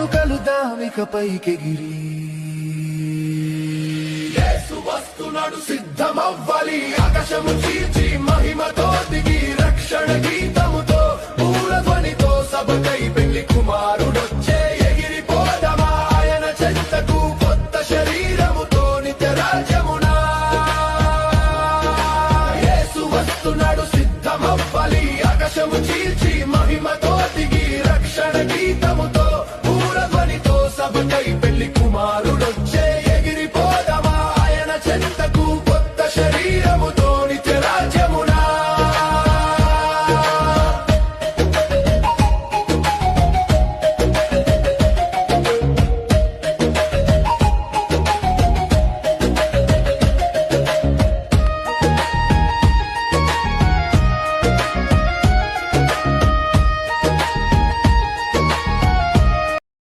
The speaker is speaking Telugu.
కలుదామిక పైకెగిరి యేసు వస్తున్నాడు సిద్ధమవ్వాలి ఆకాశము చీల్చి మహిమతో దిగి రక్షణ గీతముతో పూల ధ్వనితో సభకై పెళ్లి కుమారుడు